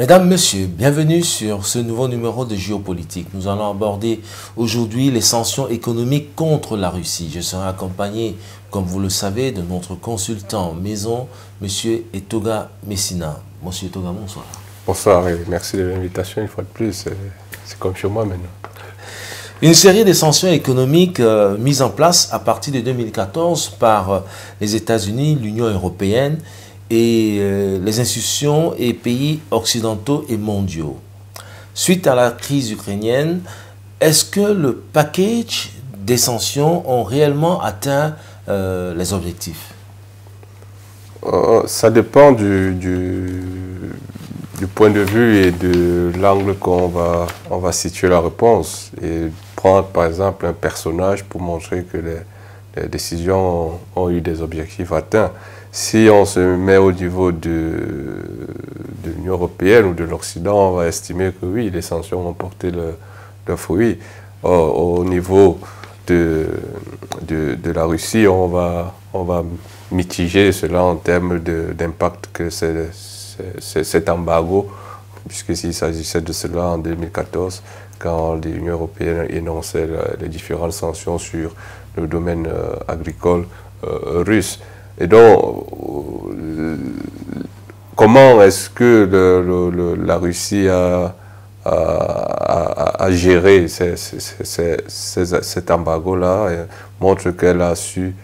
Mesdames, Messieurs, bienvenue sur ce nouveau numéro de Géopolitique. Nous allons aborder aujourd'hui les sanctions économiques contre la Russie. Je serai accompagné, comme vous le savez, de notre consultant maison, M. Etoga Messina. Monsieur Etoga, bonsoir. Bonsoir et merci de l'invitation une fois de plus. C'est comme chez moi maintenant. Une série de sanctions économiques mises en place à partir de 2014 par les États-Unis, l'Union européenne, et les institutions et pays occidentaux et mondiaux. Suite à la crise ukrainienne, est-ce que le package des sanctions ont réellement atteint les objectifs? Ça dépend du point de vue et de l'angle qu'on va situer la réponse. Et prendre par exemple un personnage pour montrer que les décisions ont eu des objectifs atteints. Si on se met au niveau de l'Union européenne ou de l'Occident, on va estimer que oui, les sanctions ont porté leurs fruits. Au niveau de la Russie, on va mitiger cela en termes d'impact que cet embargo, puisque s'il s'agissait de cela en 2014, quand l'Union européenne énonçait les différentes sanctions sur le domaine agricole russe. Et donc, comment est-ce que la Russie a géré cet embargo-là montre qu'elle a su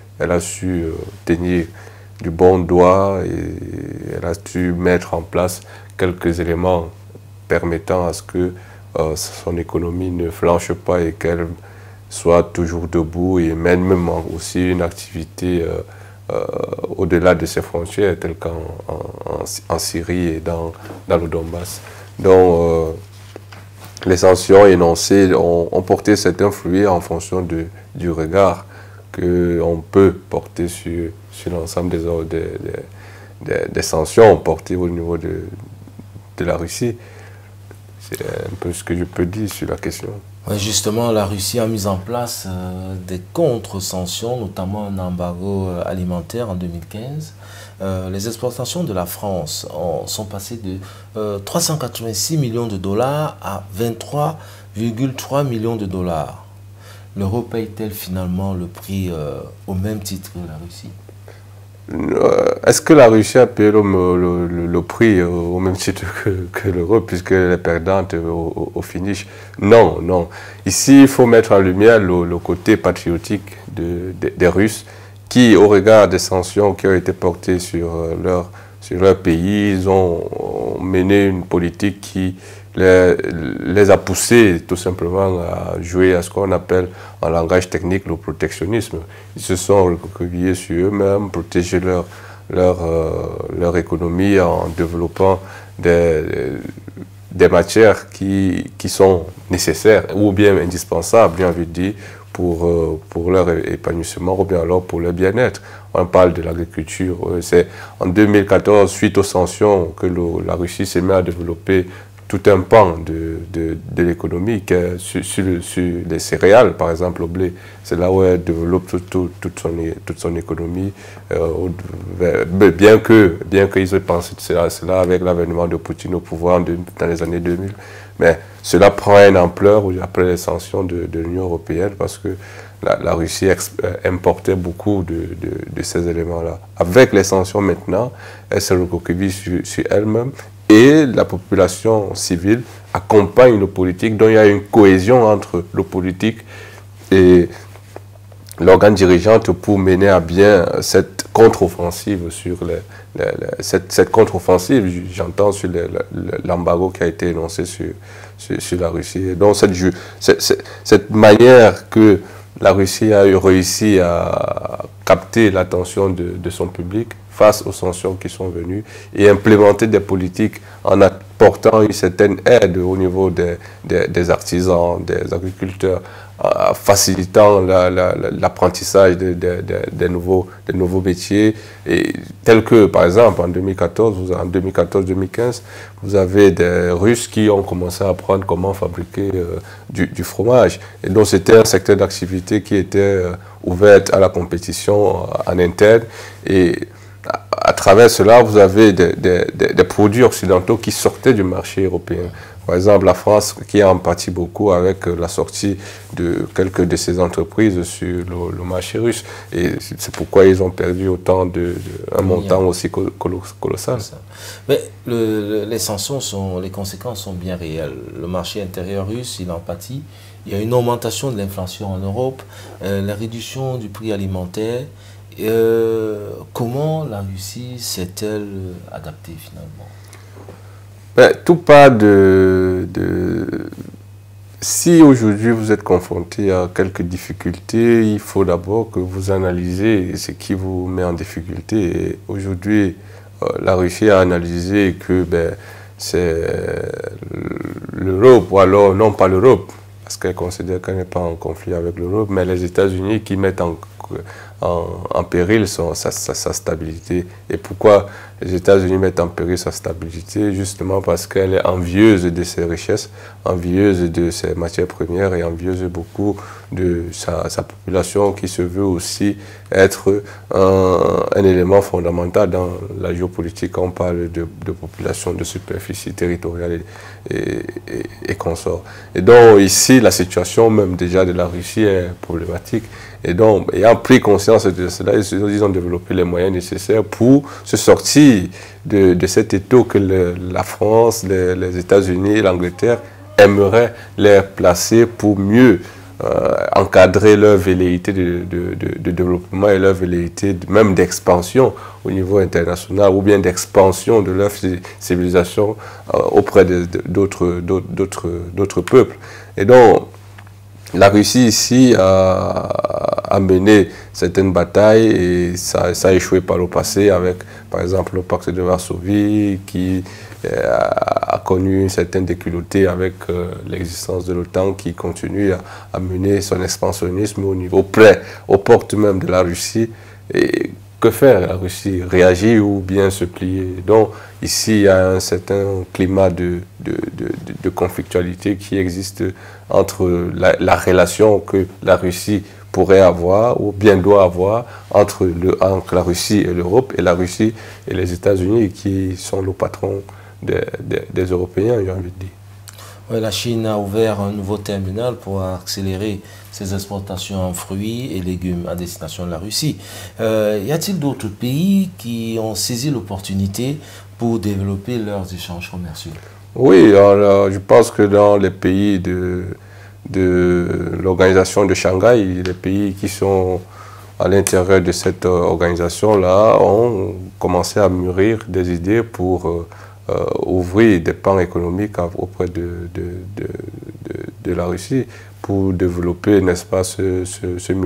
tenir du bon doigt et elle a su mettre en place quelques éléments permettant à ce que son économie ne flanche pas et qu'elle soit toujours debout et mène même aussi une activité au-delà de ses frontières, telles qu'en Syrie et dans le Donbass. Donc, les sanctions énoncées ont porté cet influence en fonction du regard qu'on peut porter sur l'ensemble des sanctions portées au niveau de la Russie. C'est un peu ce que je peux dire sur la question. Justement, la Russie a mis en place des contre-sanctions, notamment un embargo alimentaire en 2015. Les exportations de la France sont passées de 386 millions de dollars à 23,3 millions de dollars. L'euro paye-t-elle finalement le prix au même titre que la Russie? Est-ce que la Russie a payé le prix au même titre que l'euro, puisqu'elle est perdante au finish? Non, non. Ici, il faut mettre en lumière le côté patriotique des Russes qui, au regard des sanctions qui ont été portées sur leur pays, ils ont mené une politique qui les a poussés tout simplement à jouer à ce qu'on appelle en langage technique le protectionnisme. Ils se sont recroquevillés sur eux-mêmes, protéger leur économie en développant des matières qui sont nécessaires ou bien indispensables, j'ai envie de dire, pour leur épanouissement ou bien alors pour leur bien-être. On parle de l'agriculture. C'est en 2014, suite aux sanctions, que la Russie s'est mise à développer tout un pan de l'économie, sur les céréales, par exemple, au blé. C'est là où elle développe toute son économie, bien qu'ils aient pensé cela avec l'avènement de Poutine au pouvoir dans les années 2000. Mais cela prend une ampleur après les sanctions de l'Union européenne parce que la Russie importait beaucoup de ces éléments-là. Avec les sanctions maintenant, elle se recroqueville sur elle-même. Et la population civile accompagne le politique, donc il y a une cohésion entre le politique et l'organe dirigeante pour mener à bien cette contre-offensive cette contre-offensive, j'entends, sur l'embargo qui a été énoncé sur la Russie. Et donc cette manière que la Russie a réussi à capter l'attention de son public face aux sanctions qui sont venues et implémenter des politiques en apportant une certaine aide au niveau des artisans, des agriculteurs, facilitant l'apprentissage des nouveaux métiers, et tels que, par exemple, en 2014-2015, vous avez des Russes qui ont commencé à apprendre comment fabriquer du fromage. Et donc, c'était un secteur d'activité qui était ouvert à la compétition en interne. Et travers cela, vous avez des produits occidentaux qui sortaient du marché européen. Par exemple, la France qui a en partie beaucoup avec la sortie de quelques de ces entreprises sur le marché russe. Et c'est pourquoi ils ont perdu autant un montant aussi colossal. Mais les sanctions, les conséquences sont bien réelles. Le marché intérieur russe, il en pâtit. Il y a une augmentation de l'inflation en Europe, la réduction du prix alimentaire. Comment la Russie s'est-elle adaptée finalement? Ben, tout part si aujourd'hui vous êtes confronté à quelques difficultés, il faut d'abord que vous analysez ce qui vous met en difficulté. Et aujourd'hui, la Russie a analysé que c'est l'Europe, ou alors non pas l'Europe, parce qu'elle considère qu'elle n'est pas en conflit avec l'Europe, mais les États-Unis qui mettent en péril sa stabilité. Et pourquoi les États-Unis mettent en péril sa stabilité? Justement parce qu'elle est envieuse de ses richesses, envieuse de ses matières premières et envieuse beaucoup de sa population qui se veut aussi être un élément fondamental dans la géopolitique quand on parle de population, de superficie territoriale et consorts. Et donc ici, la situation même déjà de la Russie est problématique. Et donc, ayant pris conscience de cela, ils ont développé les moyens nécessaires pour se sortir de cet étau que la France, les États-Unis, l'Angleterre aimeraient les placer pour mieux encadrer leur velléité de développement et leur velléité même d'expansion au niveau international ou bien d'expansion de leur civilisation auprès d'autres peuples. Et donc, la Russie ici a mené certaines batailles et ça a échoué par le passé avec, par exemple, le pacte de Varsovie qui a connu une certaine déculottée avec l'existence de l'OTAN qui continue à mener son expansionnisme au niveau près, aux portes même de la Russie. Et que faire la Russie? Réagir ou bien se plier? Donc ici, il y a un certain climat de conflictualité qui existe entre la relation que la Russie pourrait avoir ou bien doit avoir entre la Russie et l'Europe et la Russie et les États-Unis qui sont le patron des Européens, j'ai envie de dire. Ouais, la Chine a ouvert un nouveau terminal pour accélérer ses exportations en fruits et légumes à destination de la Russie. Y a-t-il d'autres pays qui ont saisi l'opportunité pour développer leurs échanges commerciaux? Oui, alors, je pense que dans les pays de l'organisation de Shanghai, les pays qui sont à l'intérieur de cette organisation-là ont commencé à mûrir des idées pour ouvrir des pans économiques auprès de la Russie pour développer, n'est-ce pas, cette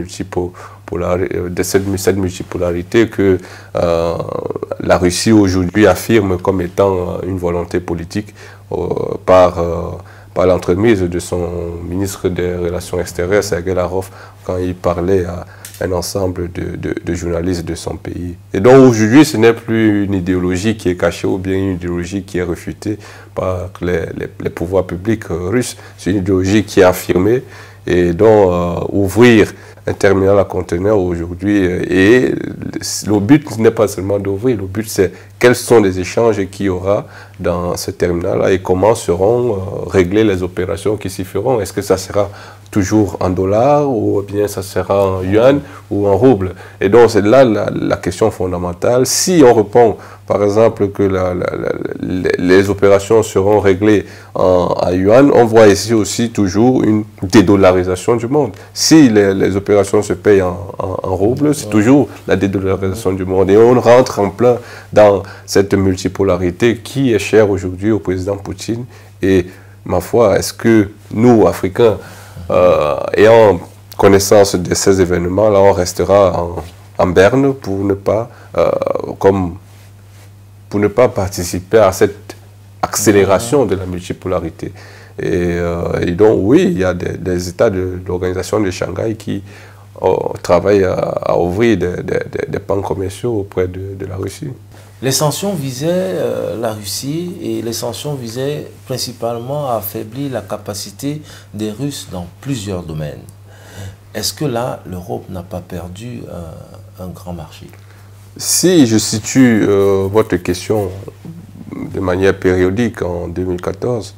multipolarité que la Russie aujourd'hui affirme comme étant une volonté politique par l'entremise de son ministre des Relations extérieures, Sergei Lavrov, quand il parlait à un ensemble de journalistes de son pays. Et donc aujourd'hui, ce n'est plus une idéologie qui est cachée ou bien une idéologie qui est refutée par les pouvoirs publics russes. C'est une idéologie qui est affirmée et donc ouvrir un terminal à conteneurs aujourd'hui. Et le but n'est pas seulement d'ouvrir, le but c'est quels sont les échanges qu'il y aura dans ce terminal-là et comment seront réglées les opérations qui s'y feront. Est-ce que ça sera toujours en dollars ou bien ça sera en yuan ou en rouble? Et donc c'est là la question fondamentale. Si on répond par exemple que les opérations seront réglées en yuan, on voit ici aussi toujours une dédollarisation du monde. Si les opérations se payent en rouble, c'est toujours la dédollarisation du monde. Et on rentre en plein dans cette multipolarité qui est chère aujourd'hui au président Poutine. Et ma foi, est-ce que nous, Africains, ayant connaissance de ces événements-là, on restera en berne pour ne pas, participer à cette accélération de la multipolarité. Et donc, oui, il y a des États de l'organisation de Shanghai qui travaillent à ouvrir des pans commerciaux auprès de la Russie. Les sanctions visaient la Russie et les sanctions visaient principalement à affaiblir la capacité des Russes dans plusieurs domaines. Est-ce que là, l'Europe n'a pas perdu un grand marché? Si je situe votre question de manière périodique en 2014,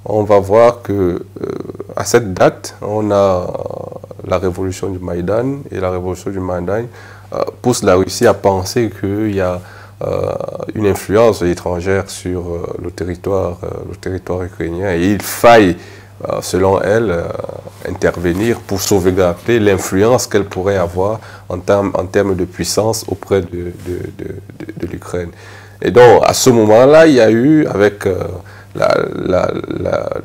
on va voir que à cette date, on a la révolution du Maïdan, et la révolution du Maïdan pousse la Russie à penser qu'il y a une influence étrangère sur le territoire ukrainien, et il faille, selon elle, intervenir pour sauvegarder l'influence qu'elle pourrait avoir en termes de puissance auprès de l'Ukraine. Et donc, à ce moment-là, il y a eu, avec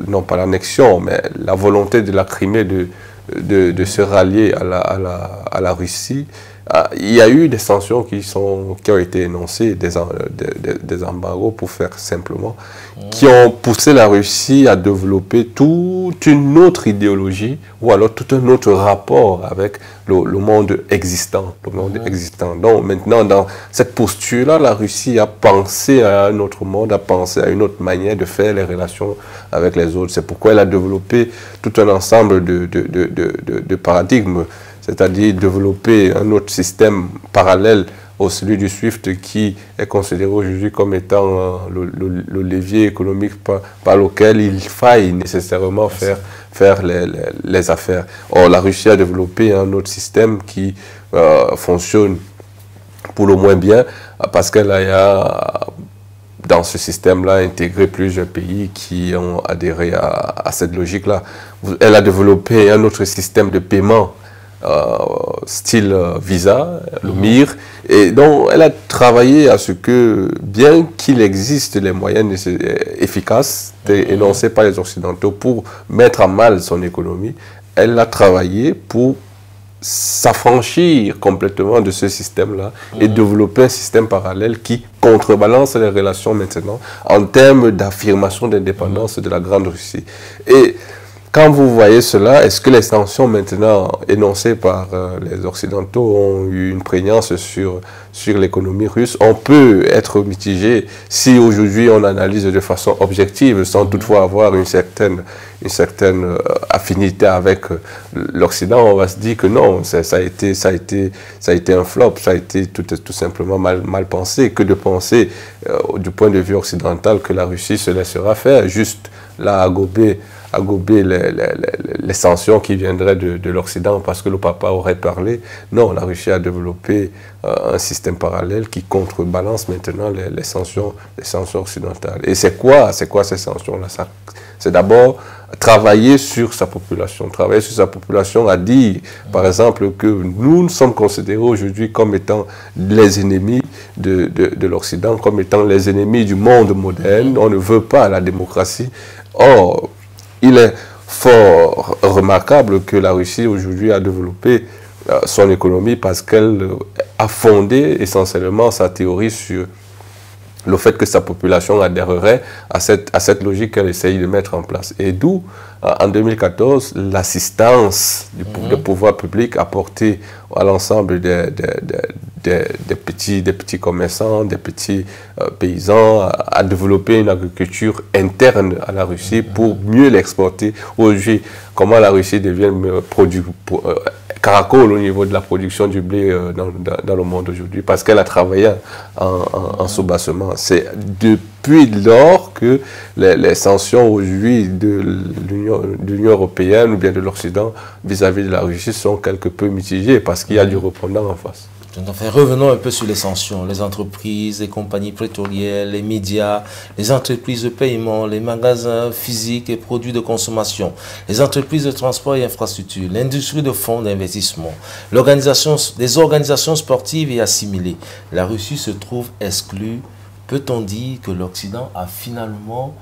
non pas l'annexion, mais la volonté de la Crimée de se rallier à la Russie, il y a eu des sanctions qui ont été énoncées, des embargos pour faire simplement, qui ont poussé la Russie à développer toute une autre idéologie ou alors tout un autre rapport avec le monde existant. Donc maintenant, dans cette posture-là, la Russie a pensé à un autre monde, a pensé à une autre manière de faire les relations avec les autres. C'est pourquoi elle a développé tout un ensemble de paradigmes, c'est-à-dire développer un autre système parallèle au celui du SWIFT, qui est considéré aujourd'hui comme étant le levier économique par lequel il faille nécessairement faire les affaires. Or, la Russie a développé un autre système qui fonctionne pour le moins bien, parce qu'elle a dans ce système-là intégré plusieurs pays qui ont adhéré à cette logique-là. Elle a développé un autre système de paiement, style Visa, le MIR, et donc elle a travaillé à ce que, bien qu'il existe les moyens efficaces énoncés par les Occidentaux pour mettre à mal son économie, elle a travaillé pour s'affranchir complètement de ce système-là et développer un système parallèle qui contrebalance les relations maintenant en termes d'affirmation d'indépendance de la Grande Russie. Et quand vous voyez cela, est-ce que les sanctions maintenant énoncées par les Occidentaux ont eu une prégnance sur l'économie russe? On peut être mitigé si aujourd'hui on analyse de façon objective, sans toutefois avoir une certaine affinité avec l'Occident. On va se dire que non, ça a été un flop, ça a été tout simplement mal pensé, que de penser du point de vue occidental que la Russie se laissera faire, juste là à gober les sanctions qui viendraient de l'Occident parce que le papa aurait parlé. Non, la Russie a développé un système parallèle qui contrebalance maintenant les sanctions occidentales. Et c'est quoi ces sanctions-là? C'est d'abord travailler sur sa population. Travailler sur sa population à dire, par exemple, que nous sommes considérés aujourd'hui comme étant les ennemis de l'Occident, comme étant les ennemis du monde moderne. On ne veut pas la démocratie. Or, il est fort remarquable que la Russie aujourd'hui a développé son économie parce qu'elle a fondé essentiellement sa théorie sur le fait que sa population adhérerait à cette logique qu'elle essaye de mettre en place. Et d'où, en 2014, l'assistance du pouvoir public apportée à l'ensemble des petits commerçants, des petits paysans, à développer une agriculture interne à la Russie pour mieux l'exporter. Aujourd'hui, comment la Russie devient caracole au niveau de la production du blé dans le monde aujourd'hui, parce qu'elle a travaillé en sous-bassement. C'est depuis lors que les sanctions aujourd'hui de l'Union européenne ou bien de l'Occident vis-à-vis de la Russie sont quelque peu mitigées, parce qu'il y a du répondant en face. Enfin, revenons un peu sur les sanctions. Les entreprises, les compagnies pétrolières, les médias, les entreprises de paiement, les magasins physiques et produits de consommation, les entreprises de transport et infrastructures, l'industrie de fonds d'investissement, les organisations sportives et assimilées. La Russie se trouve exclue. Peut-on dire que l'Occident a finalement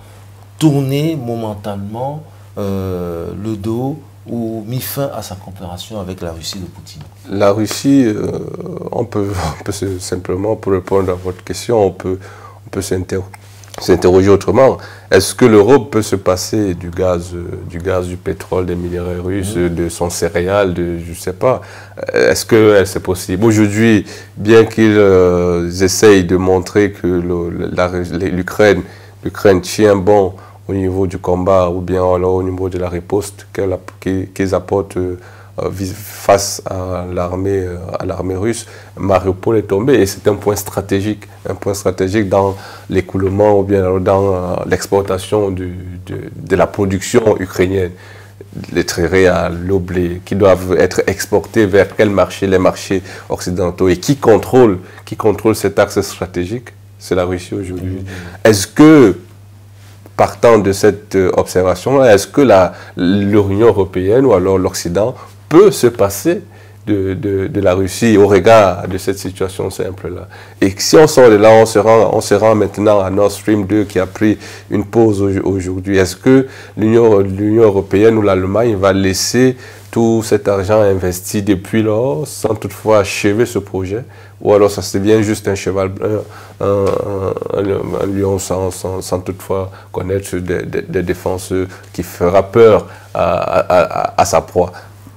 tourné momentanément le dos ou mis fin à sa coopération avec la Russie de Poutine? La Russie, on peut simplement, pour répondre à votre question, on peut s'interroger autrement. Est-ce que l'Europe peut se passer du gaz, du pétrole, des minéraux russes, de son céréales, je ne sais pas. Est-ce que c'est possible? Aujourd'hui, bien qu'ils essayent de montrer que l'Ukraine tient bon au niveau du combat ou bien alors au niveau de la riposte qu'ils apportent face à l'armée russe, Mariupol est tombé et c'est un point stratégique dans l'écoulement ou bien dans l'exportation de la production ukrainienne. Les céréales, le blé, qui doivent être exportés vers quel marché? Les marchés occidentaux. Et qui contrôle cet axe stratégique? C'est la Russie aujourd'hui. Est-ce que, partant de cette observation, est-ce que l'Union européenne ou alors l'Occident peut se passer de la Russie au regard de cette situation simple-là? Et si on sort de là, on se rend maintenant à Nord Stream 2 qui a pris une pause aujourd'hui. Est-ce que l'Union européenne ou l'Allemagne va laisser tout cet argent investi depuis lors sans toutefois achever ce projet? Ou alors ça devient juste un cheval, un lion sans toutefois connaître des défenseurs qui fera peur à sa proie?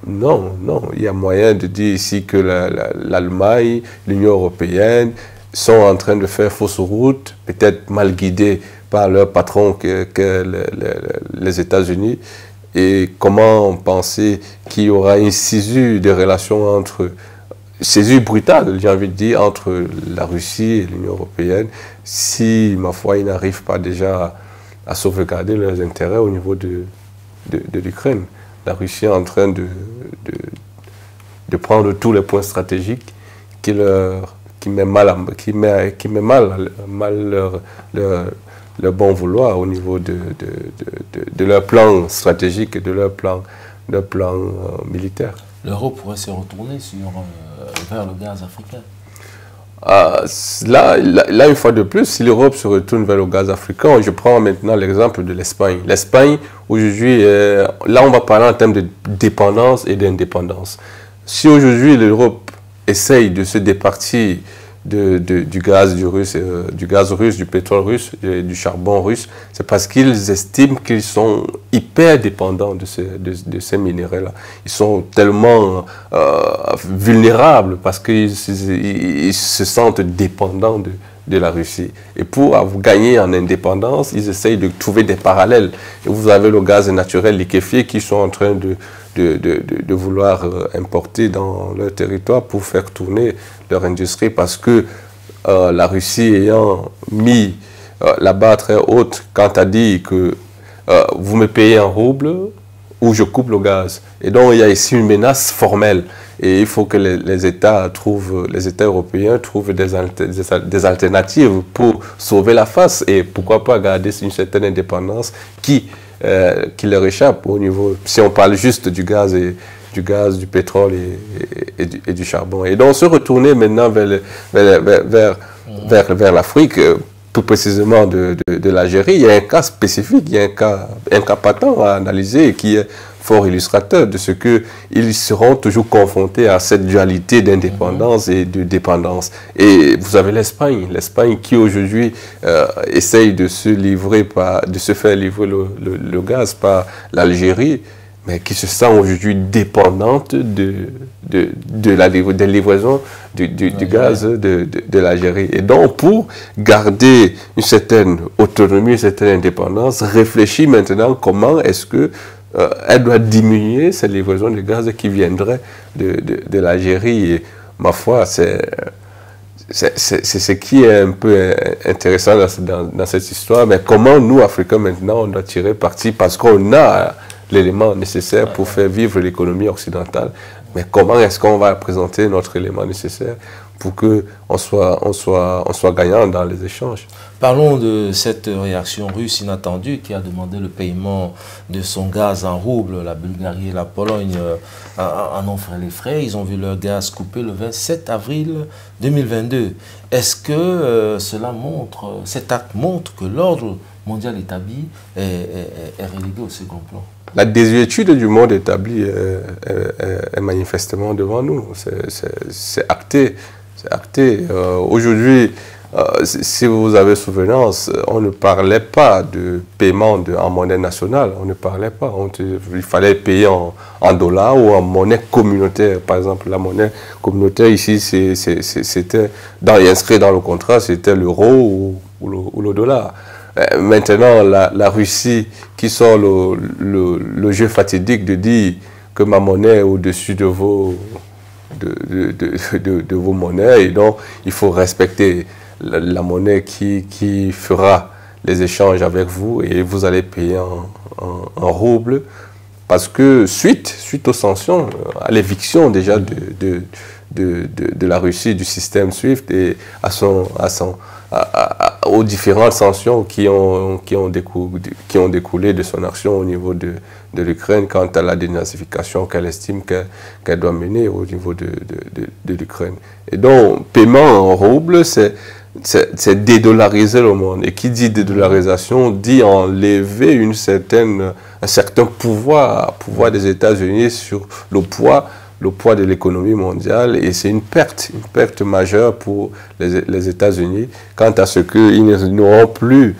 Non, il y a moyen de dire ici que l'Allemagne, l'Union européenne sont en train de faire fausse route, peut-être mal guidés par leur patron que les États-Unis. Et comment penser qu'il y aura une césure des relations césure brutale, j'ai envie de dire, entre la Russie et l'Union européenne, si, ma foi, ils n'arrivent pas déjà à sauvegarder leurs intérêts au niveau de l'Ukraine. La Russie est en train de prendre tous les points stratégiques qui met mal leur bon vouloir au niveau de leur plan stratégique et de leur plan militaire. L'Europe pourrait se retourner vers le gaz africain. Là, une fois de plus, si l'Europe se retourne vers le gaz africain, je prends maintenant l'exemple de l'Espagne. L'Espagne, aujourd'hui, là on va parler en termes de dépendance et d'indépendance. Si aujourd'hui l'Europe essaye de se départir du gaz russe, du pétrole russe, du charbon russe, c'est parce qu'ils estiment qu'ils sont hyper dépendants de ces minéraux-là. Ils sont tellement vulnérables parce qu'ils se sentent dépendants de la Russie. Et pour gagner en indépendance, ils essayent de trouver des parallèles. Et vous avez le gaz naturel liquéfié qui sont en train de vouloir importer dans leur territoire pour faire tourner leur industrie parce que la Russie ayant mis la barre très haute quand elle dit que vous me payez en rouble ou je coupe le gaz. Et donc il y a ici une menace formelle et il faut que les États européens trouvent des alternatives pour sauver la face et pourquoi pas garder une certaine indépendance qui leur échappe au niveau, si on parle juste du gaz, du pétrole et du charbon. Et donc se retourner maintenant vers l'Afrique, plus précisément de l'Algérie, il y a un cas spécifique, il y a un cas patent à analyser qui est fort illustrateur de ce qu'ils seront toujours confrontés à cette dualité d'indépendance et de dépendance. Et vous avez l'Espagne qui aujourd'hui essaye de se faire livrer le gaz par l'Algérie, mais qui se sent aujourd'hui dépendante des livraisons du gaz de l'Algérie. Et donc, pour garder une certaine autonomie, une certaine indépendance, réfléchit maintenant comment est-ce que elle doit diminuer ces livraisons de gaz qui viendraient de l'Algérie. Et ma foi, c'est ce qui est un peu intéressant dans cette histoire. Mais comment nous, Africains, maintenant, on doit tirer parti parce qu'on a l'élément nécessaire pour faire vivre l'économie occidentale. Mais comment est-ce qu'on va présenter notre élément nécessaire pour qu'on soit gagnant dans les échanges? Parlons de cette réaction russe inattendue qui a demandé le paiement de son gaz en rouble. La Bulgarie et la Pologne en ont fait les frais. Ils ont vu leur gaz coupé le 27 avril 2022. Est-ce que cet acte montre que l'ordre mondial établi est relégué au second plan? La désuétude du monde établi est manifestement devant nous. C'est acté. C'est acté. Aujourd'hui, si vous avez souvenance, on ne parlait pas de paiement en monnaie nationale. On ne parlait pas. Il fallait payer en dollars ou en monnaie communautaire. Par exemple, la monnaie communautaire ici, c'était inscrit dans le contrat, c'était l'euro ou le dollar. Maintenant, la Russie qui sort le jeu fatidique de dire que ma monnaie est au-dessus de vos monnaies, et donc il faut respecter la monnaie qui fera les échanges avec vous, et vous allez payer en roubles, parce que suite aux sanctions, à l'éviction déjà de la Russie du système SWIFT et aux différentes sanctions qui ont découlé de son action au niveau de l'Ukraine quant à la dénazification qu'elle estime qu'elle doit mener au niveau de l'Ukraine. Et donc, paiement en roubles, c'est dédollariser le monde. Et qui dit dédollarisation dit enlever un certain pouvoir des États-Unis sur le poids de l'économie mondiale, et c'est une perte majeure pour les États-Unis quant à ce qu'ils n'auront plus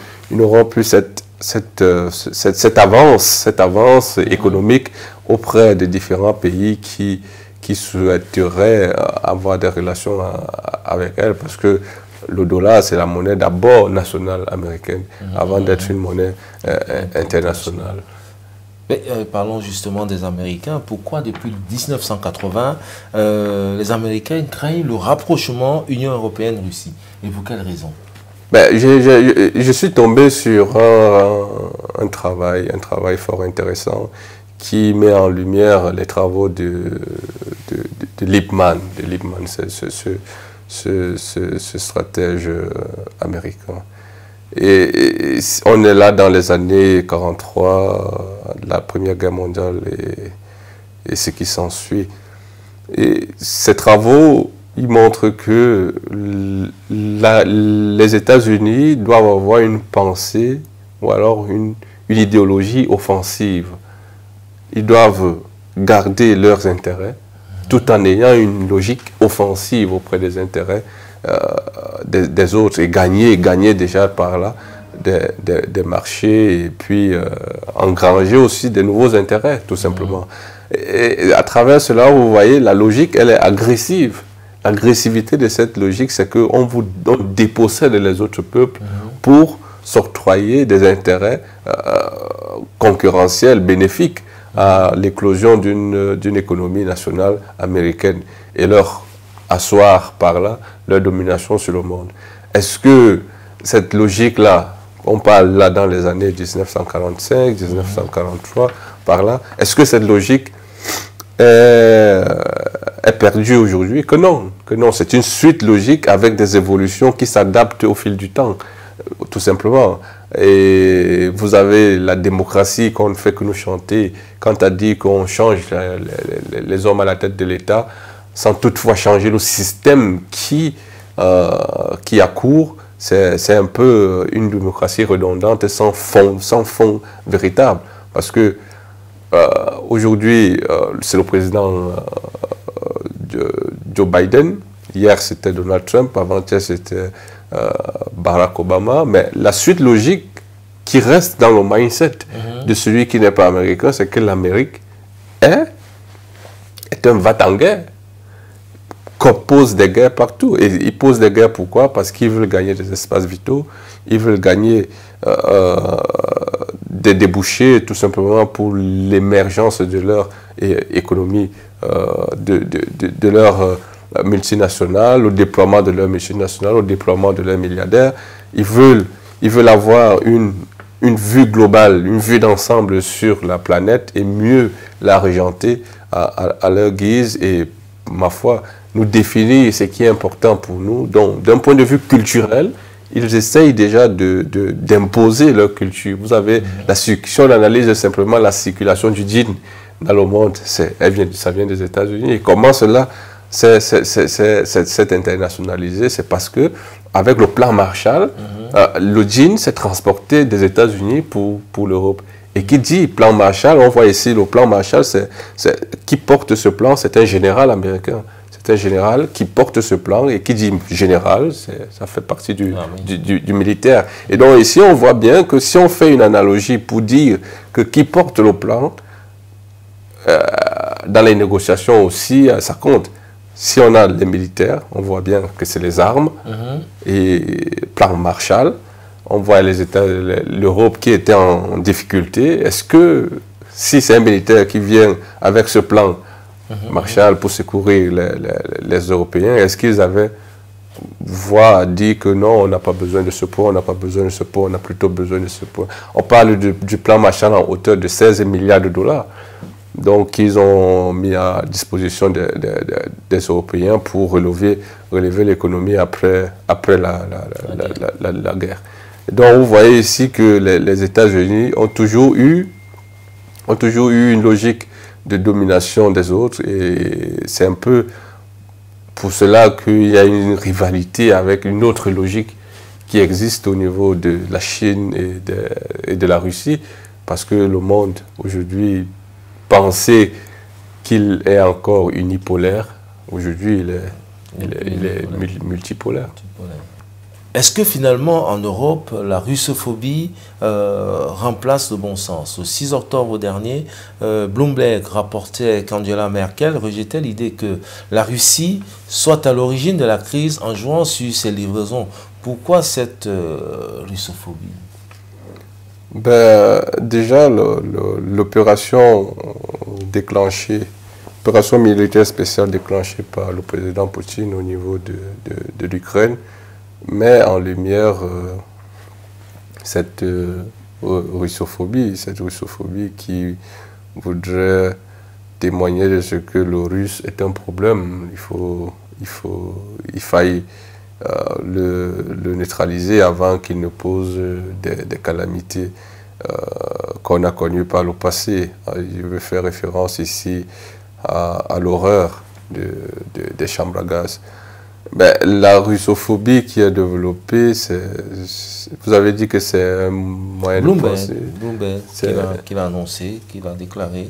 cette avance économique auprès des différents pays qui souhaiteraient avoir des relations avec elle, parce que le dollar, c'est la monnaie d'abord nationale américaine, avant d'être une monnaie internationale. Mais, parlons justement des Américains. Pourquoi depuis 1980, les Américains craignent le rapprochement Union européenne-Russie? Et pour quelles raisons? Ben, je suis tombé sur un travail fort intéressant qui met en lumière les travaux de Lippmann. Ce stratège américain. Et on est là dans les années 43, la Première Guerre mondiale et ce qui s'ensuit. Et ces travaux, ils montrent que les États-Unis doivent avoir une pensée ou alors une idéologie offensive. Ils doivent garder leurs intérêts tout en ayant une logique offensive auprès des intérêts des autres, et gagner déjà par là des marchés, et puis engranger aussi de nouveaux intérêts, tout simplement. Et à travers cela, vous voyez, la logique, elle est agressive. L'agressivité de cette logique, c'est qu'on vous dépossède les autres peuples pour s'octroyer des intérêts concurrentiels, bénéfiques à l'éclosion d'une économie nationale américaine, et leur asseoir par là leur domination sur le monde. Est-ce que cette logique-là, on parle là dans les années 1945, 1943, par là, est-ce que cette logique est perdue aujourd'hui? Que non, c'est une suite logique avec des évolutions qui s'adaptent au fil du temps, tout simplement. Et vous avez la démocratie qu'on ne fait que nous chanter quand on dit qu'on change les hommes à la tête de l'État, sans toutefois changer le système qui accourt. C'est un peu une démocratie redondante et sans fond véritable. Parce que aujourd'hui, c'est le président Joe Biden. Hier, c'était Donald Trump. Avant-hier, c'était Barack Obama. Mais la suite logique qui reste dans le mindset de celui qui n'est pas américain, c'est que l'Amérique est un va-t-en-guerre, qu'on pose des guerres partout. Et ils posent des guerres pourquoi? Parce qu'ils veulent gagner des espaces vitaux, ils veulent gagner des débouchés tout simplement pour l'émergence de leur économie, de leur multinationale, au déploiement de leur multinationale, au déploiement de leurs milliardaires. Ils veulent avoir une vue globale, une vue d'ensemble sur la planète et mieux la régenter à leur guise et, ma foi, nous définir ce qui est important pour nous. Donc, d'un point de vue culturel, ils essayent déjà d'imposer leur culture. Vous avez si on analyse simplement la circulation du djinn dans le monde, ça vient des États-Unis. Et comment cela s'est internationalisé? C'est parce que, avec le plan Marshall, le djinn s'est transporté des États-Unis pour l'Europe. Et qui dit plan Marshall, on voit ici le plan Marshall, qui porte ce plan, c'est un général américain. C'est un général qui porte ce plan, et qui dit général, ça fait partie du militaire. Et donc ici, on voit bien que si on fait une analogie pour dire que qui porte le plan, dans les négociations aussi, ça compte. Si on a les militaires, on voit bien que c'est les armes, et plan Marshall, on voit l'Europe qui était en difficulté. Est-ce que si c'est un militaire qui vient avec ce plan Marshall pour secourir les Européens, est-ce qu'ils avaient voix à dire que non, on n'a pas besoin de ce point, on n'a pas besoin de ce point, on a plutôt besoin de ce point. On parle du plan Marshall en hauteur de 16 milliards de dollars. Donc, ils ont mis à disposition des Européens pour relever l'économie après la guerre. Et donc, vous voyez ici que les États-Unis ont toujours eu une logique de domination des autres, et c'est un peu pour cela qu'il y a une rivalité avec une autre logique qui existe au niveau de la Chine et de la Russie, parce que le monde aujourd'hui pensait qu'il est encore unipolaire. Aujourd'hui, il est multipolaire. Est-ce que finalement, en Europe, la russophobie remplace le bon sens? Le 6 octobre dernier, Bloomberg rapportait qu'Angela Merkel rejetait l'idée que la Russie soit à l'origine de la crise en jouant sur ses livraisons. Pourquoi cette russophobie? Déjà, l'opération militaire spéciale déclenchée par le président Poutine au niveau de l'Ukraine, met en lumière cette russophobie qui voudrait témoigner de ce que le russe est un problème. Il faille le neutraliser avant qu'il ne pose des calamités qu'on a connues par le passé. Je veux faire référence ici à l'horreur des chambres à gaz. La russophobie qui est développée, vous avez dit que c'est un moyen de penser. Bloomberg qui l'a annoncé, qui l'a déclaré.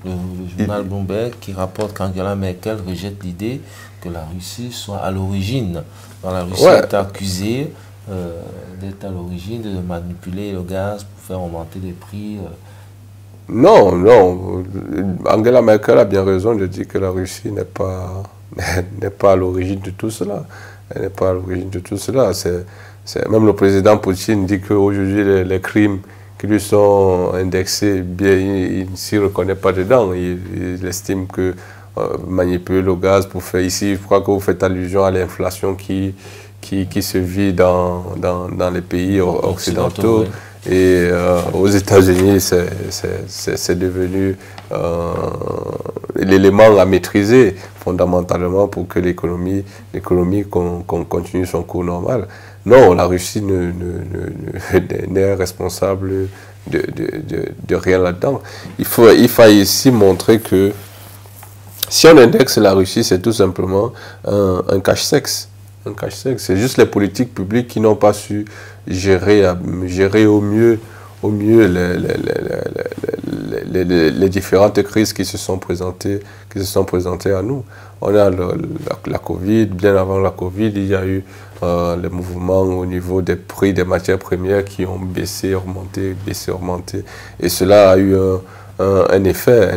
Le journal Bloomberg qui rapporte qu'Angela Merkel rejette l'idée que la Russie soit à l'origine. La Russie est accusée d'être à l'origine de manipuler le gaz pour faire augmenter les prix. Non. Angela Merkel a bien raison de dire que la Russie n'est pas à l'origine de tout cela. Elle n'est pas à l'origine de tout cela. Même le président Poutine dit qu'aujourd'hui, les crimes qui lui sont indexés, bien, il ne s'y reconnaît pas dedans. Il estime que manipuler le gaz pour faire ici, je crois que vous faites allusion à l'inflation qui se vit dans les pays occidentaux. Et aux États-Unis, c'est devenu l'élément à maîtriser fondamentalement pour que l'économie continue son cours normal. Non, la Russie n'est responsable de rien là-dedans. Il faut ici montrer que si on indexe la Russie, c'est tout simplement un cache-sexe. Un cache-sexe. C'est juste les politiques publiques qui n'ont pas su gérer au mieux les différentes crises qui se sont présentées à nous. On a la Covid, bien avant la Covid, il y a eu les mouvements au niveau des prix des matières premières qui ont baissé, augmenté. Et cela a eu un effet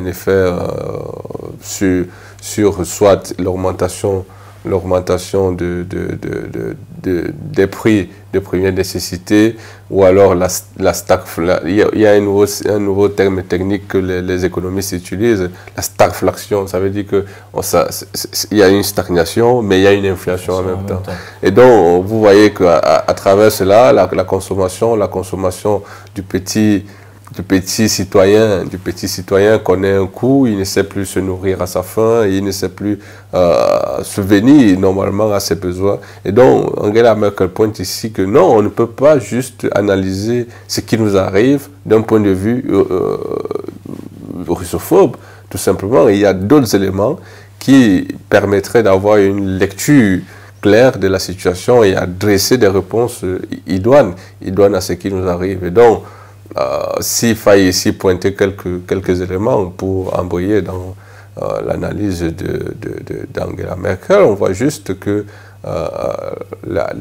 sur soit l'augmentation des prix de première nécessité, ou alors il y a un nouveau terme technique que les économistes utilisent, la stagflation. Ça veut dire qu'il y a une stagnation, mais il y a une inflation en même temps. Et donc, vous voyez qu'à travers cela, la consommation du petit citoyen connaît un coût, il ne sait plus se nourrir à sa faim, il ne sait plus subvenir normalement à ses besoins. Et donc, Angela Merkel pointe ici que non, on ne peut pas juste analyser ce qui nous arrive d'un point de vue russophobe. Tout simplement, il y a d'autres éléments qui permettraient d'avoir une lecture claire de la situation et à dresser des réponses idoines à ce qui nous arrive. Et donc, s'il faille ici pointer quelques éléments pour embrayer dans l'analyse d'Angela Merkel, on voit juste que la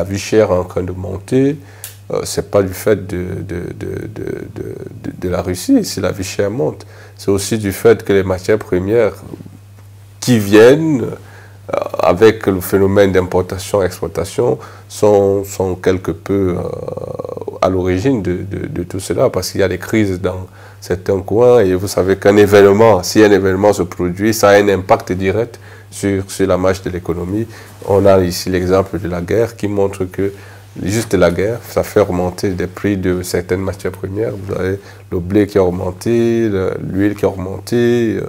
vie chère est en train de monter. Ce n'est pas du fait de la Russie si la vie chère monte. C'est aussi du fait que les matières premières qui viennent avec le phénomène d'importation-exportation sont quelque peu à l'origine de tout cela, parce qu'il y a des crises certains coins. Et vous savez qu'un événement, si un événement se produit, ça a un impact direct sur la marche de l'économie. On a ici l'exemple de la guerre qui montre que juste la guerre, ça fait remonter des prix de certaines matières premières. Vous avez le blé qui a augmenté, l'huile qui a augmenté,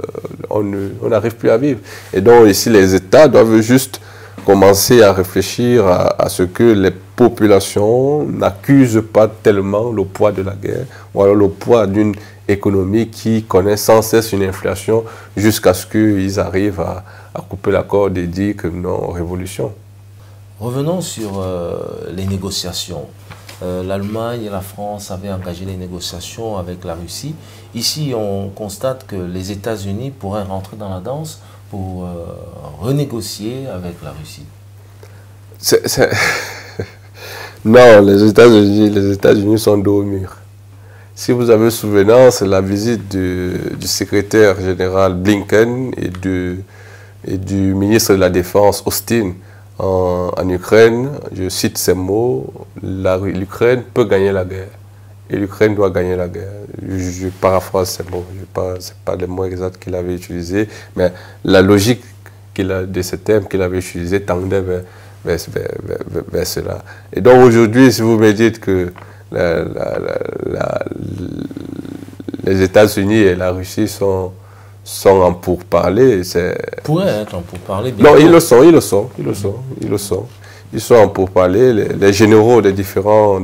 on n'arrive plus à vivre. Et donc ici, les États doivent juste commencer à réfléchir à ce que les populations n'accusent pas tellement le poids de la guerre, ou alors le poids d'une économie qui connaît sans cesse une inflation jusqu'à ce qu'ils arrivent à couper la corde et dire que non, révolution. Revenons sur les négociations. L'Allemagne et la France avaient engagé les négociations avec la Russie. Ici, on constate que les États-Unis pourraient rentrer dans la danse pour renégocier avec la Russie. Non, les États-Unis sont dos au mur. Si vous avez souvenance, la visite du secrétaire général Blinken et du ministre de la Défense Austin en Ukraine, je cite ces mots, l'Ukraine peut gagner la guerre. Et l'Ukraine doit gagner la guerre. Je paraphrase ces mots, ce n'est pas les mots exacts qu'il avait utilisés, mais la logique de ce thème qu'il avait utilisé tendait vers cela. Et donc aujourd'hui, si vous me dites que les États-Unis et la Russie sont en pourparlers, pourraient être en pourparlers. Non, ils le sont. Ils sont en pourparlers. Les généraux des différents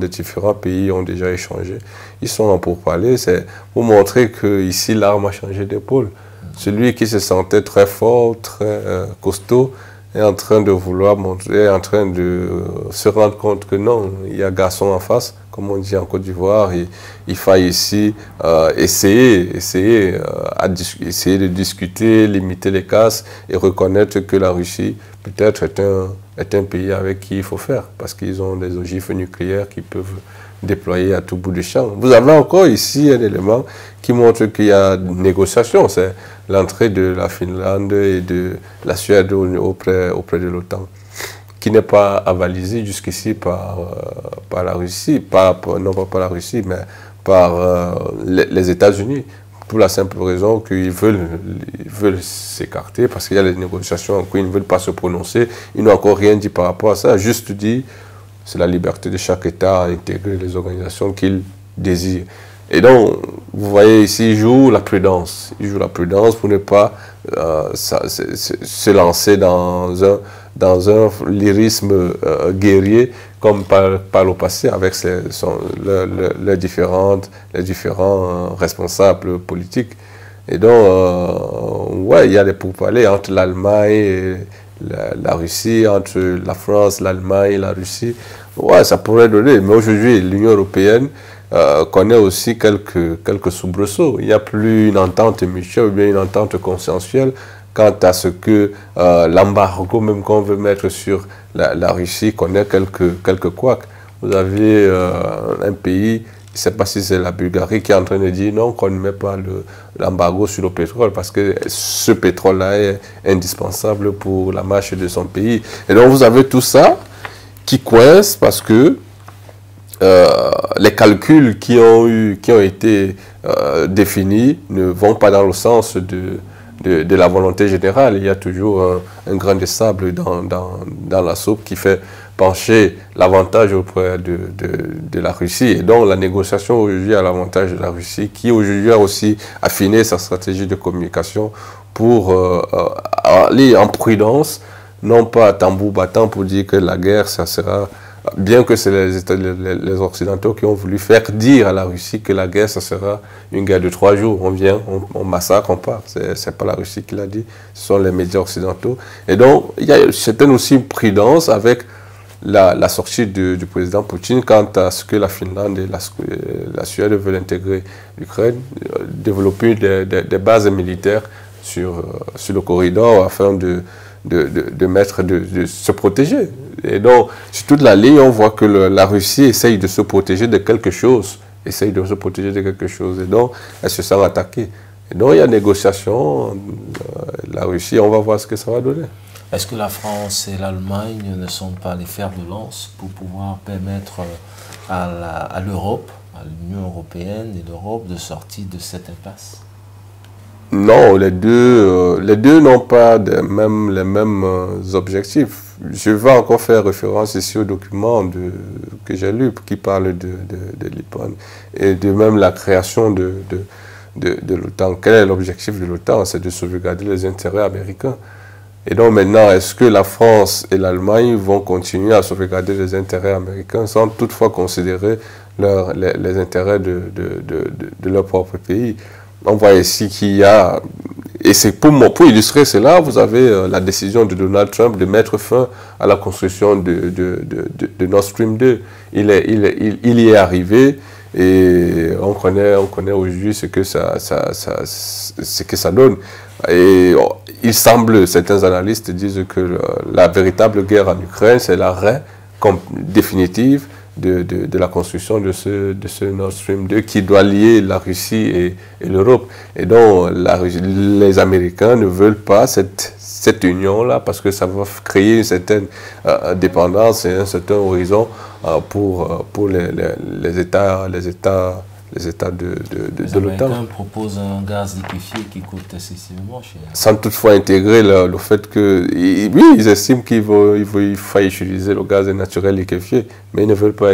pays ont déjà échangé. Ils sont en pourparlers. C'est pour montrer que ici l'arme a changé d'épaule. Celui qui se sentait très fort, très costaud, est en train de vouloir montrer, est en train de se rendre compte que non, il y a garçon en face, comme on dit en Côte d'Ivoire. Il faille ici essayer de discuter, limiter les casses et reconnaître que la Russie peut-être est un pays avec qui il faut faire, parce qu'ils ont des ogives nucléaires qui peuvent déployer à tout bout du champ. Vous avez encore ici un élément qui montre qu'il y a une négociation, c'est l'entrée de la Finlande et de la Suède auprès de l'OTAN, qui n'est pas avalisée jusqu'ici par la Russie, non pas par la Russie, mais par les États-Unis, pour la simple raison qu'ils veulent s'écarter, parce qu'il y a les négociations en cours, ils ne veulent pas se prononcer, ils n'ont encore rien dit par rapport à ça, juste dit c'est la liberté de chaque État à intégrer les organisations qu'il désire. Et donc, vous voyez ici, il joue la prudence. Il joue la prudence pour ne pas se lancer dans un lyrisme guerrier comme par le passé avec les différents responsables politiques. Et donc, ouais, il y a des pourparlers entre l'Allemagne et la Russie, entre la France, l'Allemagne et la Russie. Ouais, ça pourrait donner. Mais aujourd'hui, l'Union européenne connaît aussi quelques soubresauts. Il n'y a plus une entente mutuelle ou bien une entente consensuelle quant à ce que l'embargo même qu'on veut mettre sur la Russie connaît quelques couacs. Vous avez un pays, je ne sais pas si c'est la Bulgarie, qui est en train de dire non, qu'on ne met pas l'embargo sur le pétrole parce que ce pétrole-là est indispensable pour la marche de son pays. Et donc vous avez tout ça qui coince parce que les calculs qui ont été définis ne vont pas dans le sens de la volonté générale. Il y a toujours un grain de sable dans la soupe qui fait pencher l'avantage auprès de la Russie. Et donc la négociation aujourd'hui a l'avantage de la Russie, qui aujourd'hui a aussi affiné sa stratégie de communication pour aller en prudence, non pas à tambour battant pour dire que la guerre, ça sera... Bien que c'est les Occidentaux qui ont voulu faire dire à la Russie que la guerre, ça sera une guerre de 3 jours. On vient, on massacre, on part. C'est pas la Russie qui l'a dit, ce sont les médias occidentaux. Et donc, il y a certaine aussi une prudence avec la sortie du président Poutine quant à ce que la Finlande et la Suède veulent intégrer l'Ukraine, développer des bases militaires sur le corridor afin de se protéger. Et donc, sur toute la ligne, on voit que la Russie essaye de se protéger de quelque chose. Et donc, elle se sent attaquée. Et donc, il y a négociation. La Russie, on va voir ce que ça va donner. Est-ce que la France et l'Allemagne ne sont pas les fers de lance pour pouvoir permettre à l'Europe, à l'Union européenne et l'Europe de sortir de cette impasse? Non, les deux n'ont pas les mêmes objectifs. Je vais encore faire référence ici au document que j'ai lu qui parle de l'IPON et de même la création de l'OTAN. Quel est l'objectif de l'OTAN? C'est de sauvegarder les intérêts américains. Et donc maintenant, est-ce que la France et l'Allemagne vont continuer à sauvegarder les intérêts américains sans toutefois considérer les intérêts de leur propre pays? On voit ici qu'il y a, et c'est pour illustrer cela, vous avez la décision de Donald Trump de mettre fin à la construction de Nord Stream 2. Il y est arrivé et on connaît aujourd'hui ce que ça donne. Et il semble, certains analystes disent que la véritable guerre en Ukraine, c'est l'arrêt définitif de la construction de ce Nord Stream 2 qui doit lier la Russie et l'Europe. Et donc, les Américains ne veulent pas cette union-là parce que ça va créer une certaine dépendance et un certain horizon pour les États de l'OTAN. Les Américains proposent un gaz liquéfié qui coûte excessivement cher. Sans toutefois intégrer le fait que, oui, ils estiment qu'il faut utiliser le gaz naturel liquéfié, mais ils ne veulent pas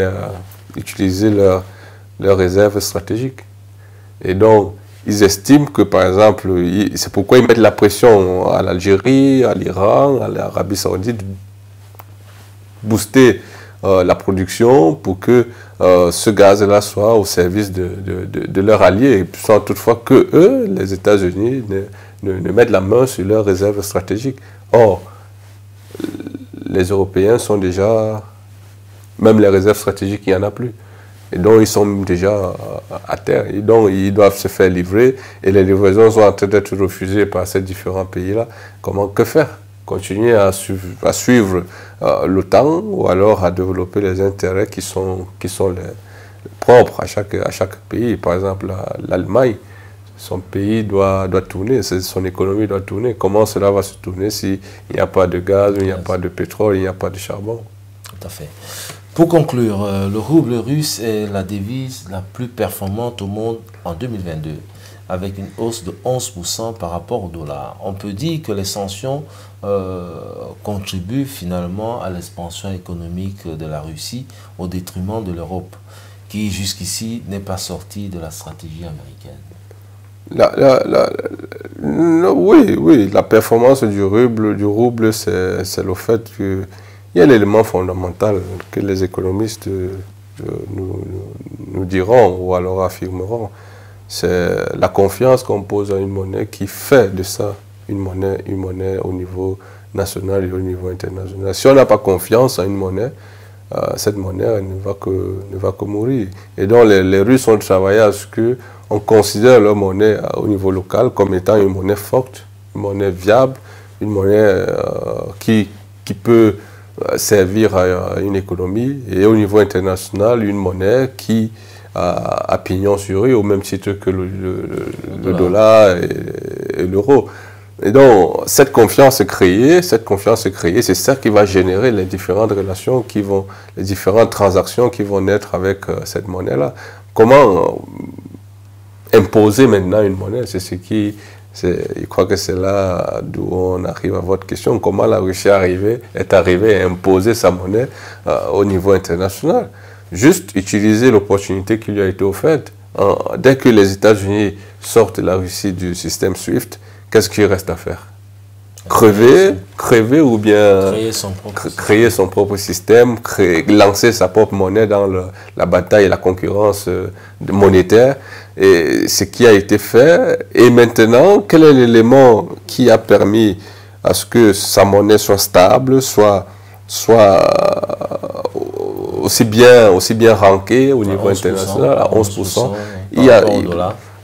utiliser leurs réserves stratégiques. Et donc, ils estiment que, par exemple, c'est pourquoi ils mettent la pression à l'Algérie, à l'Iran, à l'Arabie Saoudite, de booster la production pour que ce gaz-là soit au service de leurs alliés, sans toutefois que eux, les États-Unis, ne mettent la main sur leurs réserves stratégiques. Or, les Européens sont déjà, même les réserves stratégiques, il n'y en a plus. Et donc, ils sont déjà à terre. Et donc, ils doivent se faire livrer. Et les livraisons sont en train d'être refusées par ces différents pays-là. Que faire? Continuer à suivre l'OTAN ou alors à développer les intérêts qui sont les propres à chaque pays. Par exemple, l'Allemagne, son pays doit tourner, son économie doit tourner. Comment cela va se tourner s'il n'y a pas de gaz, il n'y a pas de pétrole, il n'y a pas de charbon? Tout à fait. Pour conclure, le rouble russe est la devise la plus performante au monde en 2022, avec une hausse de 11% par rapport au dollar. On peut dire que les sanctions contribuent finalement à l'expansion économique de la Russie au détriment de l'Europe, qui jusqu'ici n'est pas sortie de la stratégie américaine. Oui, la performance du rouble, c'est le fait que il y a l'élément fondamental que les économistes nous diront ou alors affirmeront. C'est la confiance qu'on pose à une monnaie qui fait de ça une monnaie au niveau national et au niveau international. Si on n'a pas confiance à une monnaie, cette monnaie ne va que mourir. Et donc les Russes ont travaillé à ce qu'on considère leur monnaie au niveau local comme étant une monnaie forte, une monnaie viable, une monnaie qui peut servir à une économie, et au niveau international, une monnaie qui a pignon sur rue au même titre que le dollar et l'euro. Et donc, cette confiance est créée, c'est ça qui va générer les différentes relations les différentes transactions qui vont naître avec cette monnaie-là. Comment imposer maintenant une monnaie? Je crois que c'est là d'où on arrive à votre question. Comment la Russie est arrivée à imposer sa monnaie au niveau international? Juste utiliser l'opportunité qui lui a été offerte. Dès que les États-Unis sortent la Russie du système SWIFT, qu'est-ce qu'il reste à faire? Crever ou bien créer son propre système, lancer sa propre monnaie dans la bataille et la concurrence monétaire. Et ce qui a été fait. Et maintenant, quel est l'élément qui a permis à ce que sa monnaie soit stable, soit aussi bien rankée au niveau international, à 11%.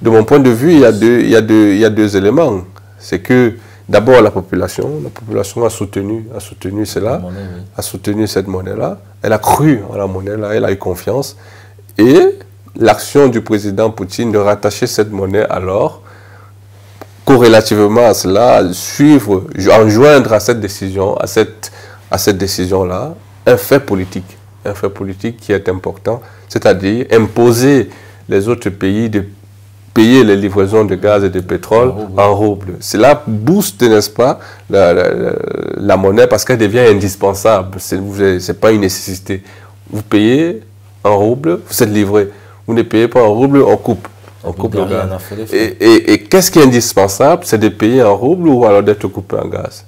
De mon point de vue, il y a deux éléments. C'est que d'abord la population a soutenu cela, a soutenu cette monnaie-là. Elle a cru en la monnaie-là, elle a eu confiance. Et l'action du président Poutine de rattacher cette monnaie alors, corrélativement à cela, enjoindre à cette décision, à cette décision-là, un fait politique un fait politique qui est important, c'est-à-dire imposer les autres pays de payer les livraisons de gaz et de pétrole en roubles. Cela booste, n'est-ce pas, la monnaie parce qu'elle devient indispensable. Ce n'est pas une nécessité. Vous payez en roubles, vous êtes livré. Vous ne payez pas en roubles, on coupe. On coupe le gaz. Et qu'est-ce qui est indispensable? C'est de payer en roubles ou alors d'être coupé en gaz?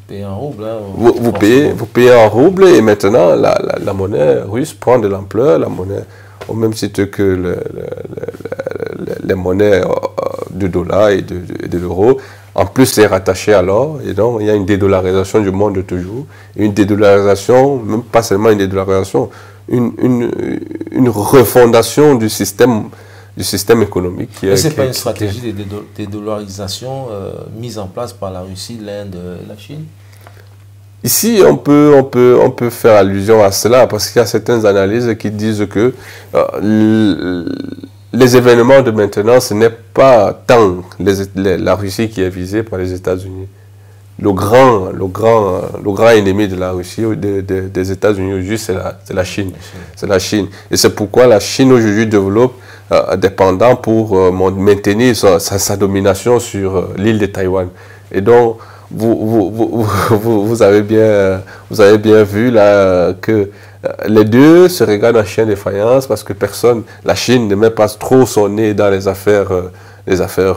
Payer en roubles. Hein, vous payez en roubles et maintenant la monnaie russe prend de l'ampleur. La monnaie, au même titre que les monnaies du dollar et de l'euro, en plus c'est rattaché à l'or, et donc il y a une dédollarisation du monde toujours, une dédollarisation, même pas seulement une dédollarisation, une refondation du système économique. Ce n'est pas une stratégie de dédollarisation mise en place par la Russie, l'Inde et la Chine? Ici, on peut faire allusion à cela parce qu'il y a certaines analyses qui disent que les événements de maintenant, ce n'est pas tant la Russie qui est visée par les États-Unis. Le grand ennemi de la Russie, des États-Unis aujourd'hui, c'est la Chine. C'est la Chine. Et c'est pourquoi la Chine aujourd'hui développe des pendants pour maintenir sa domination sur l'île de Taïwan. Et donc, vous avez bien vu là que les deux se regardent en chien de faïence parce que la Chine ne met pas trop son nez dans les affaires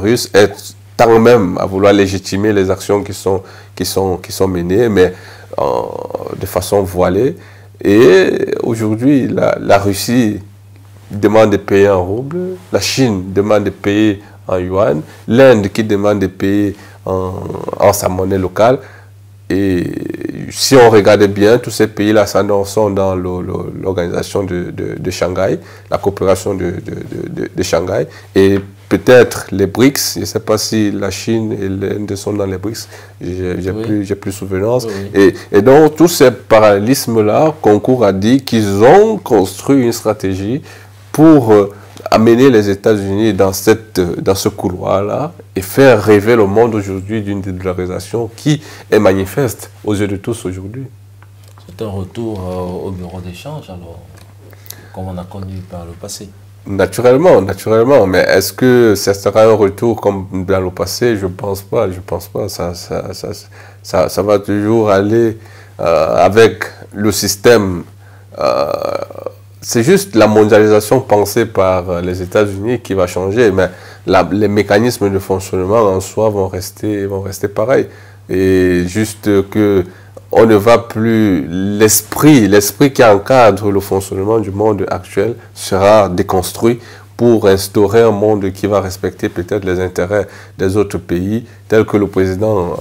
russes, et tant même à vouloir légitimer les actions qui sont menées, mais de façon voilée. Et aujourd'hui, la Russie demande de payer en roubles, la Chine demande de payer en yuan, l'Inde qui demande de payer en sa monnaie locale. Et si on regarde bien, tous ces pays-là sont dans l'organisation de Shanghai, la coopération de Shanghai. Et peut-être les BRICS, je ne sais pas si la Chine et l'Inde sont dans les BRICS, j'ai plus souvenance. Oui. Et donc, tous ces parallélismes-là concourent à dire qu'ils ont construit une stratégie pour amener les États-Unis dans ce couloir-là et faire rêver le monde aujourd'hui d'une dédollarisation qui est manifeste aux yeux de tous aujourd'hui. C'est un retour au bureau d'échange, alors, comme on a connu par le passé. Naturellement, mais est-ce que ça sera un retour comme dans le passé? Je pense pas. Ça va toujours aller avec le système. C'est juste la mondialisation pensée par les États-Unis qui va changer, mais les mécanismes de fonctionnement en soi vont rester pareils. Et juste que on ne va plus, l'esprit qui encadre le fonctionnement du monde actuel sera déconstruit pour instaurer un monde qui va respecter peut-être les intérêts des autres pays, tel que le président,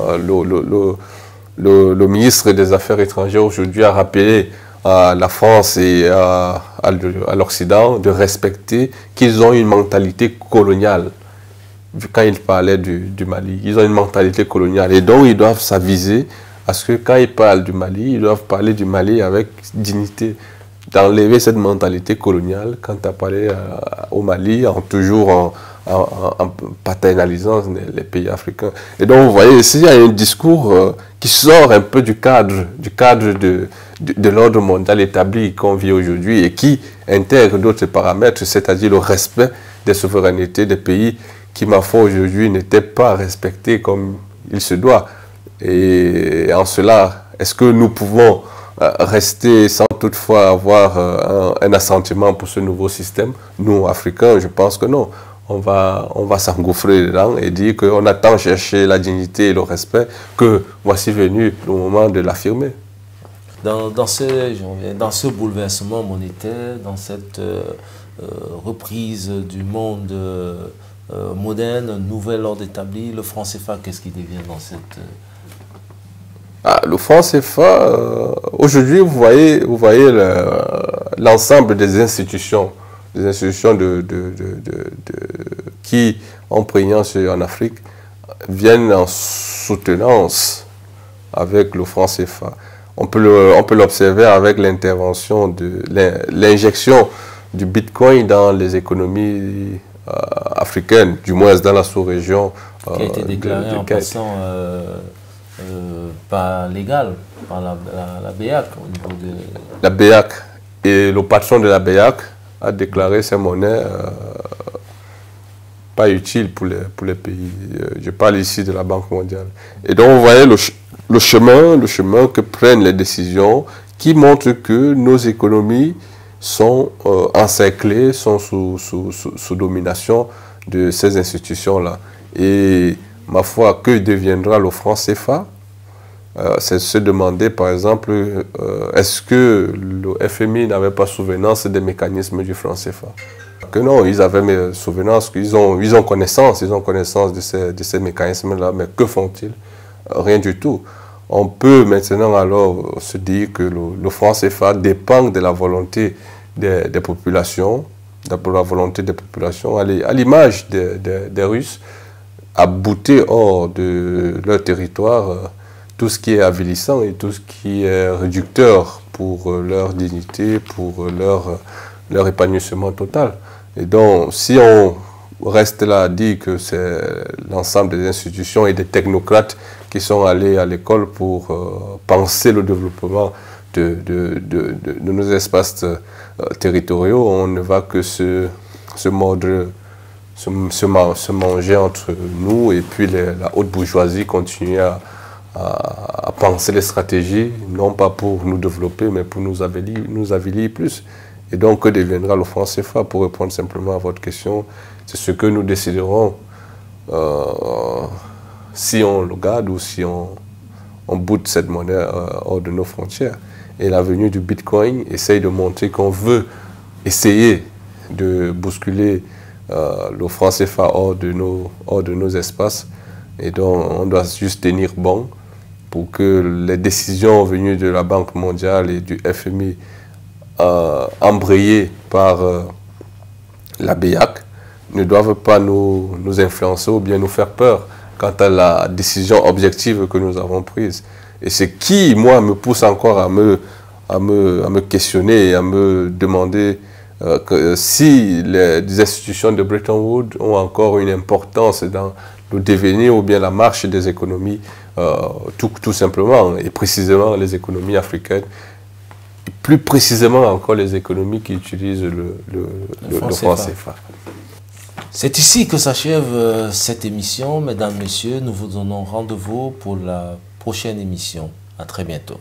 le ministre des Affaires étrangères aujourd'hui a rappelé à la France et à l'Occident de respecter qu'ils ont une mentalité coloniale. Quand il parlait du Mali, ils ont une mentalité coloniale et donc ils doivent s'aviser à ce que quand ils parlent du Mali, ils doivent parler du Mali avec dignité, d'enlever cette mentalité coloniale quand tu as parlé au Mali, toujours en paternalisant les pays africains. Et donc vous voyez, ici il y a un discours qui sort un peu du cadre de l'ordre mondial établi qu'on vit aujourd'hui et qui intègre d'autres paramètres, c'est-à-dire le respect des souverainetés des pays qui, ma foi, aujourd'hui n'étaient pas respectés comme il se doit. Et en cela, est-ce que nous pouvons rester sans toutefois avoir un assentiment pour ce nouveau système? Nous, Africains, je pense que non. On va s'engouffrer dedans et dire qu'on a tant cherché la dignité et le respect que voici venu le moment de l'affirmer. Dans ce bouleversement monétaire, dans cette reprise du monde moderne, nouvel ordre établi, le franc CFA, qu'est-ce qui devient dans cette... Le franc CFA, aujourd'hui, vous voyez l'ensemble des institutions qui ont prégnance en Afrique viennent en soutenance avec le franc CFA. On peut l'observer avec l'intervention l'injection du Bitcoin dans les économies africaines, du moins dans la sous-région. Qui a été déclarée en passant pas légale par la BEAC au niveau de... La BEAC Et le patron de la BEAC a déclaré ces monnaies pas utiles pour les pays. Je parle ici de la Banque mondiale. Et donc, vous voyez le chemin que prennent les décisions qui montre que nos économies sont encerclées, sont sous domination de ces institutions-là. Et ma foi, que deviendra le franc CFA? C'est se demander, par exemple, est-ce que le FMI n'avait pas souvenance des mécanismes du franc CFA? Que non, ils avaient souvenance, ils ont connaissance de ces mécanismes-là, mais que font-ils? Rien du tout. On peut maintenant alors se dire que le franc CFA dépend de la volonté des populations, de la volonté des populations, à l'image des Russes, à bouter hors de leur territoire tout ce qui est avilissant et tout ce qui est réducteur pour leur dignité, pour leur épanouissement total. Et donc, si on reste là à dire que c'est l'ensemble des institutions et des technocrates qui sont allés à l'école pour penser le développement de nos espaces territoriaux, on ne va que se manger entre nous, et puis la haute bourgeoisie continuer à penser les stratégies, non pas pour nous développer, mais pour nous avilir plus. Et donc, que deviendra le franc CFA? Pour répondre simplement à votre question, c'est ce que nous déciderons si on le garde ou si on boot cette monnaie hors de nos frontières. Et la venue du Bitcoin essaye de montrer qu'on veut essayer de bousculer le franc CFA hors de nos espaces. Et donc, on doit juste tenir bon pour que les décisions venues de la Banque mondiale et du FMI embrayées par la BEAC ne doivent pas nous influencer ou bien nous faire peur quant à la décision objective que nous avons prise. Et ce qui, moi, me pousse encore à me questionner et à me demander si les institutions de Bretton Woods ont encore une importance dans le devenir ou bien la marche des économies, tout simplement, et précisément les économies africaines, et plus précisément encore les économies qui utilisent le franc CFA. C'est ici que s'achève cette émission. Mesdames, Messieurs, nous vous donnons rendez-vous pour la prochaine émission. À très bientôt.